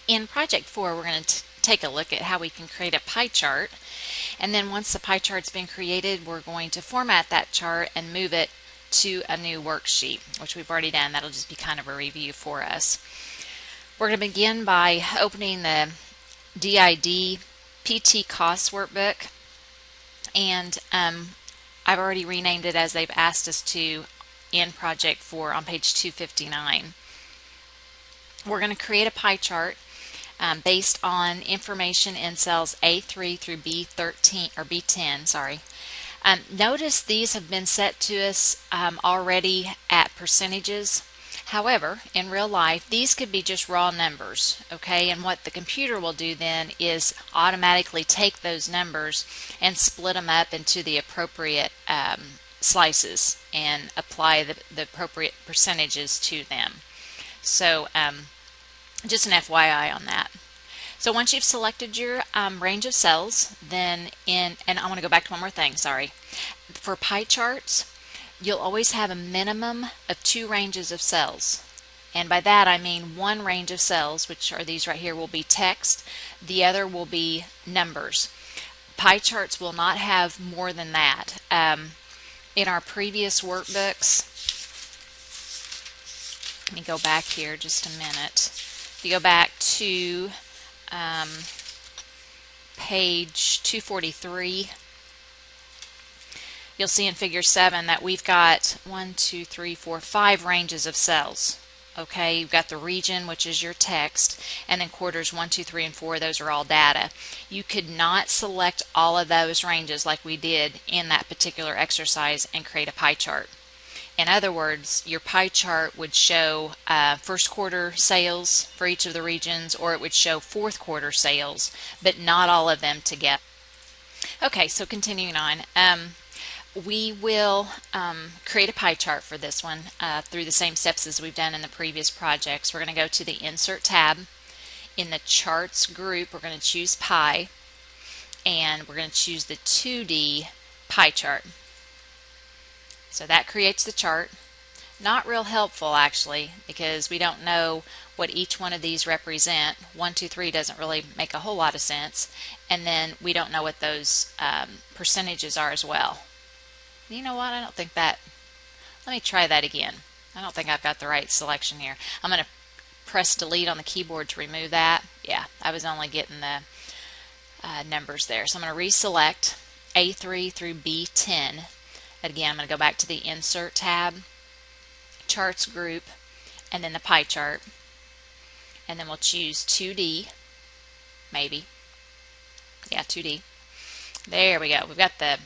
In Project 4, we're going to take a look at how we can create a pie chart. And then once the pie chart's been created, we're going to format that chart and move it to a new worksheet, which we've already done. That'll just be kind of a review for us. We're going to begin by opening the DID PT Costs workbook. And I've already renamed it as they've asked us to in Project 4 on page 259. We're going to create a pie chart based on information in cells A3 through B13 or B10. Sorry. Notice these have been set to us already at percentages. However, in real life, these could be just raw numbers, okay? And what the computer will do then is automatically take those numbers and split them up into the appropriate slices and apply the appropriate percentages to them. So just an FYI on that. So once you've selected your range of cells, then and I want to go back to one more thing, sorry. For pie charts, you'll always have a minimum of 2 ranges of cells. And by that I mean one range of cells, which are these right here, will be text. The other will be numbers. Pie charts will not have more than that. In our previous workbooks, let me go back here just a minute. If you go back to page 243, you'll see in figure 7 that we've got 5 ranges of cells. Okay, you've got the region, which is your text, and then quarters 1, 2, 3, and 4, those are all data. You could not select all of those ranges like we did in that particular exercise and create a pie chart. In other words, your pie chart would show first quarter sales for each of the regions, or it would show fourth quarter sales, but not all of them together. Okay, so continuing on. We will create a pie chart for this one through the same steps as we've done in the previous projects. We're going to go to the Insert tab. In the Charts group, we're going to choose Pie, and we're going to choose the 2D pie chart. So that creates the chart. Not real helpful actually, because we don't know what each one of these represent. 1, 2, 3 doesn't really make a whole lot of sense, and then we don't know what those percentages are as well. You know what? I don't think that. Let me try that again. I don't think I've got the right selection here. I'm going to press delete on the keyboard to remove that. Yeah, I was only getting the numbers there. So I'm going to reselect A3 through B10. Again, I'm going to go back to the Insert tab, Charts group, and then the pie chart. And then we'll choose 2D, maybe. Yeah, 2D. There we go. We've got the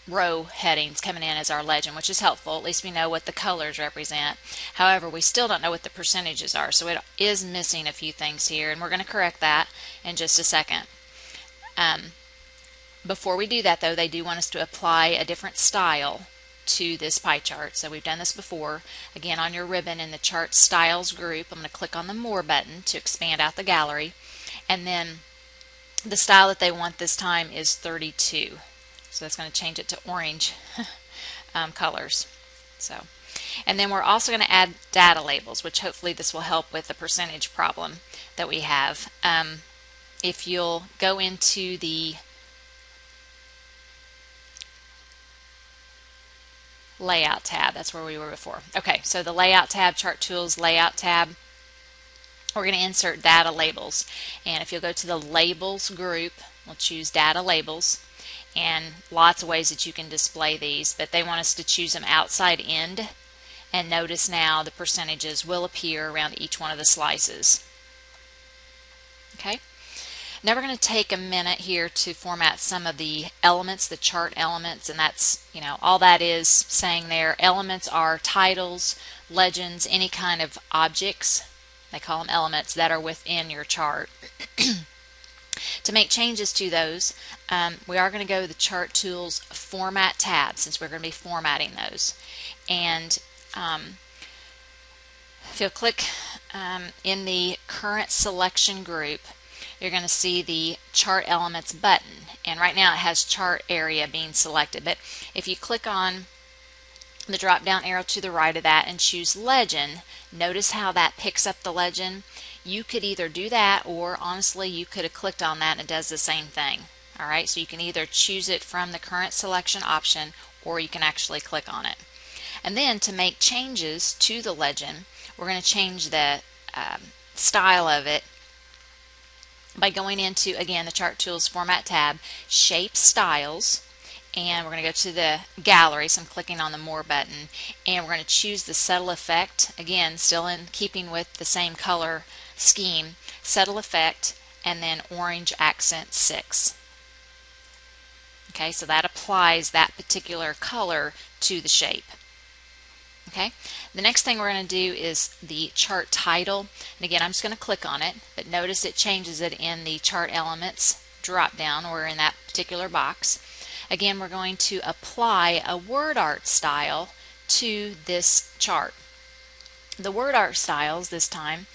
row headings coming in as our legend, which is helpful. At least we know what the colors represent. However, we still don't know what the percentages are, so it is missing a few things here, and we're going to correct that in just a second. Before we do that, though, they do want us to apply a different style to this pie chart. So we've done this before. Again, on your ribbon in the Chart Styles group, I'm going to click on the More button to expand out the gallery, and then the style that they want this time is 32. So that's going to change it to orange colors. So, and then we're also going to add data labels, which hopefully this will help with the percentage problem that we have. If you'll go into the Layout tab, that's where we were before. Okay, so the Layout tab, Chart Tools, Layout tab, we're going to insert data labels. And if you'll go to the Labels group, we'll choose Data Labels. And lots of ways that you can display these, but they want us to choose them outside in, and notice now the percentages will appear around each one of the slices. Okay, now we're going to take a minute here to format some of the elements, the chart elements, and that's, you know, all that is saying there. Elements are titles, legends, any kind of objects, they call them elements, that are within your chart. To make changes to those, we are going to go to the Chart Tools Format tab, since we're going to be formatting those. And if you'll click in the Current Selection group, you're going to see the Chart Elements button. And right now it has Chart Area being selected. But if you click on the drop down arrow to the right of that and choose Legend, notice how that picks up the legend. You could either do that, or honestly you could have clicked on that and it does the same thing. Alright, so you can either choose it from the current selection option, or you can actually click on it. And then to make changes to the legend, we're going to change the style of it by going into, again, the Chart Tools Format tab, Shape Styles, and we're going to go to the gallery. So I'm clicking on the More button, and we're going to choose the Settle Effect, again still in keeping with the same color scheme, Settle Effect, and then Orange Accent 6. Okay, so that applies that particular color to the shape. Okay, the next thing we're going to do is the chart title, and again I'm just going to click on it, but notice it changes it in the chart elements drop down, or in that particular box. Again, we're going to apply a word art style to this chart. The word art styles this time,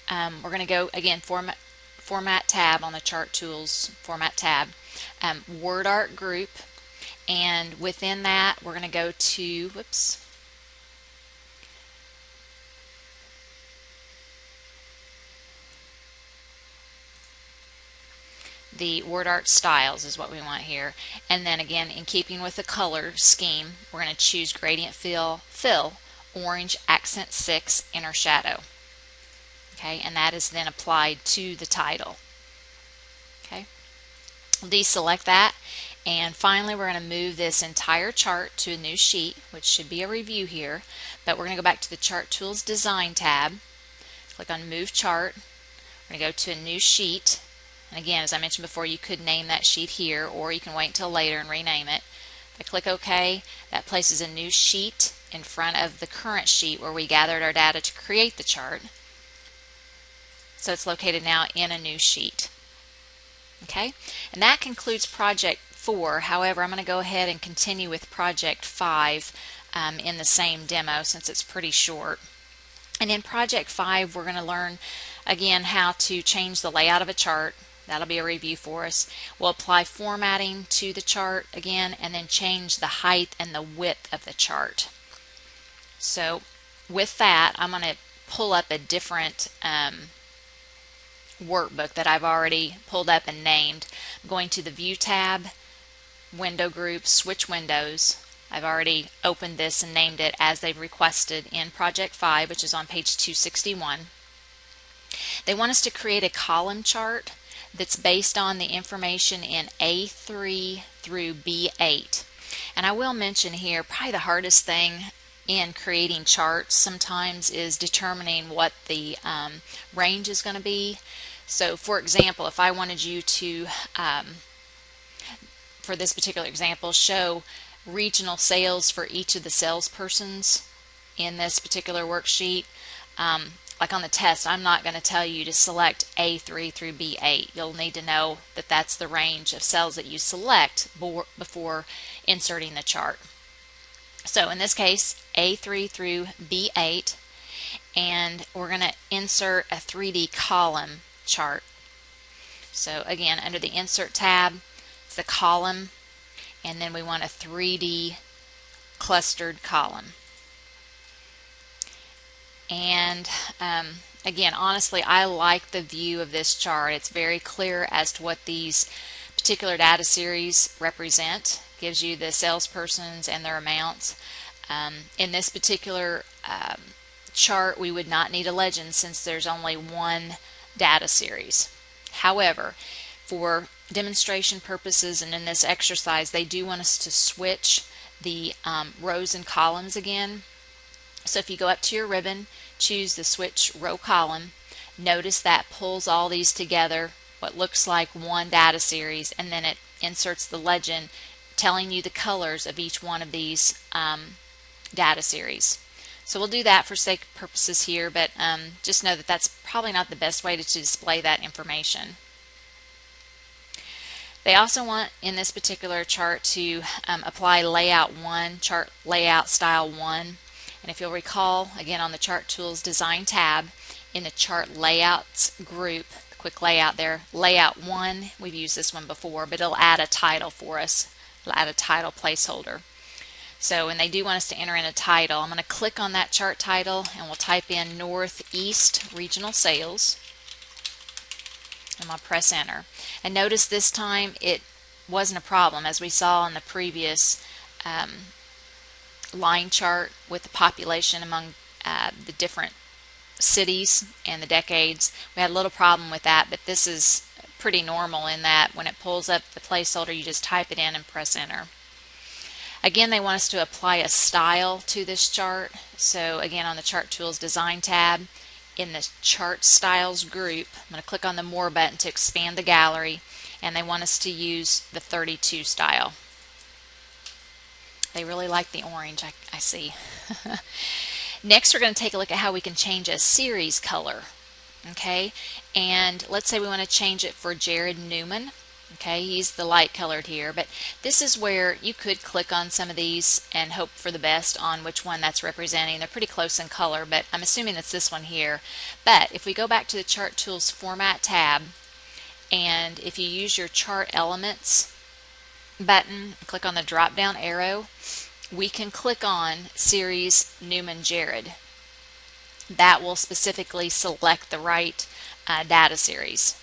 we're going to go again, format tab on the Chart Tools Format tab, word art group, and within that we're going to go to, the word art styles is what we want here. And then again, in keeping with the color scheme, we're going to choose Gradient Fill Orange Accent 6 Inner Shadow. Okay, and that is then applied to the title. Okay, deselect that, and finally we're going to move this entire chart to a new sheet, which should be a review here, but we're going to go back to the Chart Tools Design tab, click on Move Chart, we're going to go to a new sheet. And again, as I mentioned before, you could name that sheet here, or you can wait until later and rename it. If I click OK, that places a new sheet in front of the current sheet where we gathered our data to create the chart. So it's located now in a new sheet. Okay, and that concludes Project 4. However, I'm going to go ahead and continue with Project 5 in the same demo, since it's pretty short. And in Project 5, we're going to learn again how to change the layout of a chart. That'll be a review for us. We'll apply formatting to the chart again, and then change the height and the width of the chart. So with that, I'm going to pull up a different workbook that I've already pulled up and named. I'm going to the View tab, Window Group, Switch Windows. I've already opened this and named it as they've requested in Project 5, which is on page 261. They want us to create a column chart that's based on the information in A3 through B8. And I will mention here, probably the hardest thing in creating charts sometimes is determining what the range is going to be. So for example, if I wanted you to, for this particular example, show regional sales for each of the salespersons in this particular worksheet, like on the test, I'm not going to tell you to select A3 through B8. You'll need to know that that's the range of cells that you select before inserting the chart. So in this case, A3 through B8, and we're going to insert a 3D column chart. So again, under the Insert tab, it's the column, and then we want a 3D clustered column. And again, honestly, I like the view of this chart. It's very clear as to what these particular data series represent. Gives you the salespersons and their amounts. In this particular chart, we would not need a legend since there's only one data series. However, for demonstration purposes and in this exercise, they do want us to switch the rows and columns again. So if you go up to your ribbon, choose the Switch Row Column, notice that pulls all these together, what looks like one data series, and then it inserts the legend telling you the colors of each one of these data series. So we'll do that for sake of purposes here, but just know that that's probably not the best way to display that information. They also want in this particular chart to apply Layout 1, Chart Layout Style 1. And if you'll recall, again on the Chart Tools Design tab, in the Chart Layouts group, the quick layout there, Layout 1, we've used this one before, but it'll add a title for us. It'll add a title placeholder. So when they do want us to enter in a title, I'm going to click on that chart title and we'll type in Northeast Regional Sales. I'm going to press enter. And notice this time it wasn't a problem, as we saw in the previous line chart with the population among the different cities and the decades. We had a little problem with that, but this is pretty normal in that when it pulls up the placeholder, you just type it in and press enter. Again, they want us to apply a style to this chart. So again, on the Chart Tools Design tab, in the Chart Styles group, I'm going to click on the More button to expand the gallery, and they want us to use the 32 style. They really like the orange, I see. Next, we're going to take a look at how we can change a series color. Okay, and let's say we want to change it for Jared Newman. Okay, he's the light colored here, but this is where you could click on some of these and hope for the best on which one that's representing. They're pretty close in color, but I'm assuming it's this one here. But if we go back to the Chart Tools Format tab, and if you use your Chart Elements button, click on the drop down arrow, we can click on Series Newman Jared. That will specifically select the right data series.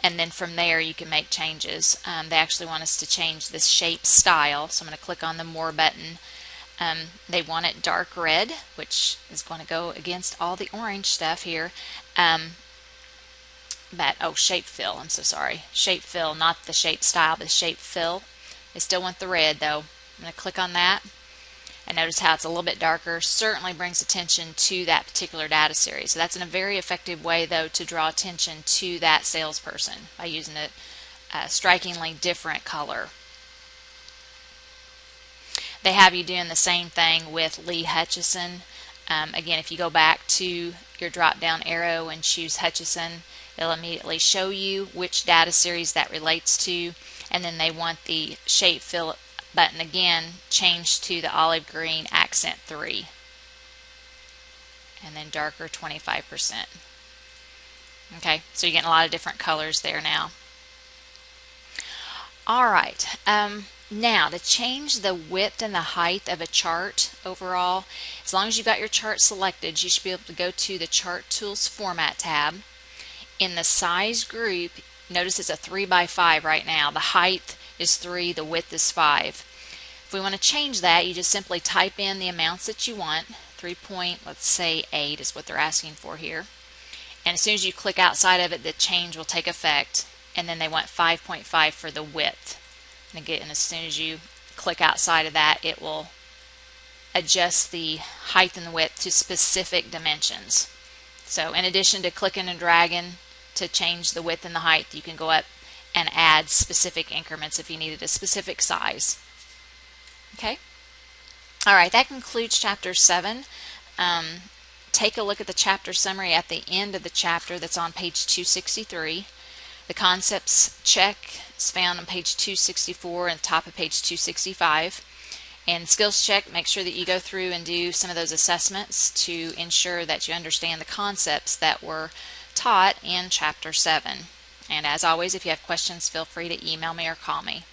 And then from there you can make changes. They actually want us to change this shape style, so I'm going to click on the More button. They want it dark red, which is going to go against all the orange stuff here. Shape fill, I'm so sorry. Shape fill, not the shape style, but shape fill. They still want the red though. I'm going to click on that. And notice how it's a little bit darker. Certainly brings attention to that particular data series. So that's a very effective way, though, to draw attention to that salesperson by using a strikingly different color. They have you doing the same thing with Lee Hutchison. Again, if you go back to your drop-down arrow and choose Hutchison, it'll immediately show you which data series that relates to, and then they want the shape fill button again changed to the olive green accent 3, and then darker 25%. Okay, so you're getting a lot of different colors there now. Alright, now to change the width and the height of a chart overall, as long as you've got your chart selected, you should be able to go to the Chart Tools Format tab. In the size group, notice it's a 3x5 right now. The height is 3, the width is 5. If we want to change that, you just simply type in the amounts that you want. 3.8 is what they're asking for here. And as soon as you click outside of it, the change will take effect. And then they want 5.5 for the width. And again, as soon as you click outside of that, it will adjust the height and the width to specific dimensions. So in addition to clicking and dragging to change the width and the height, you can go up and add specific increments if you needed a specific size. Okay. Alright, that concludes Chapter 7. Take a look at the chapter summary at the end of the chapter that's on page 263. The concepts check is found on page 264 and top of page 265. And skills check, make sure that you go through and do some of those assessments to ensure that you understand the concepts that were taught in Chapter 7. And as always, if you have questions, feel free to email me or call me.